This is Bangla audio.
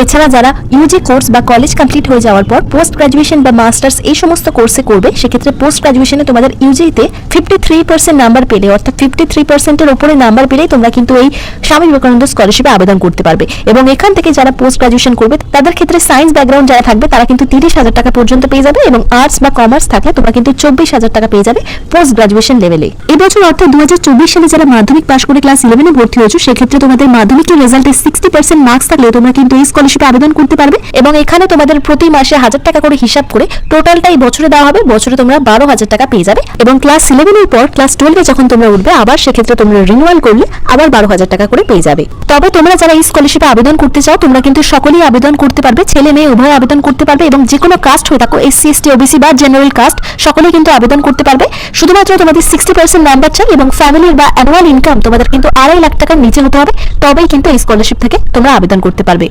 এছাড়া যারা ইউজি কোর্স বা কলেজ কমপ্লিট হয়ে যাওয়ার পর পোস্ট গ্রাজুয়েশন বা মাস্টার্স এই সমস্ত কোর্সে করবে, সেক্ষেত্রে পোস্ট গ্রাজুয়েশনে তোমাদের ইউজিতে 53% নাম্বার পেলে, অর্থাৎ 53%-এর উপরে নাম্বার পেলেই তোমরা কিন্তু এই স্বামী বিবেকানন্দ স্কলারশিপে আবেদন করতে পারবে। এবং এখান থেকে যারা পোস্ট গ্রাজুয়েশন করবে তাদের ক্ষেত্রে সায়েন্স ব্যাকগ্রাউন্ড যারা থাকবে তারা কিন্তু 30,000 টাকা পর্যন্ত পেয়ে যাবে, এবং আর্টস বা কমার্স থাকলে তোমরা কিন্তু 24,000 টাকা পেয়ে যাবে পোস্ট গ্রাজুয়েশন লেভেলে। এবছর অর্থাৎ 2024 সালে যারা মাধ্যমিক পাশ করে ক্লাস 11-এ ভর্তি হয়েছে, সেক্ষেত্রে তোমাদের মাধ্যমিকের রেজাল্টে 60% মার্কস থাকলে তোমরা কিন্তু এই স্কলারশিপে আবেদন করতে পারবে। এবং এখানে তোমাদের প্রতি মাসে 1,000 টাকা করে হিসাব করে টোটালটা এই বছরে দেওয়া হবে, বছরে তোমরা 12,000 টাকা পেয়ে যাবে। এবং ক্লাস 11-এর পর ক্লাস 12-এ যখন তোমরা উঠবে আবার সেক্ষেত্রে তোমরা রিনিউয়াল করলে আবার 12,000 টাকা করে পেয়ে যাবে। তবে তোমরা যারা এই স্কলারশিপে আবেদন করতে চাও তোমরা কিন্তু সকলেই আবেদন করতে পারবে, ছেলে মেয়ে উভয় আবেদন করতে পারবে, এবং যে কোনো কাস্ট হয়ে থাকো, এসসি, এসটি, ওবিসি বা জেনারেল কাস্ট, সকলেই কিন্তু আবেদন করতে পারবে। শুধুমাত্র তোমাদের 60% নাম্বার চাই, এবং ফ্যামিলির বা অ্যানুয়াল ইনকাম তোমাদের কিন্তু 2.5 লাখ টাকার নিচে হতে হবে, তবেই কিন্তু এই স্কলারশিপ থেকে তোমরা আবেদন করতে পারবে।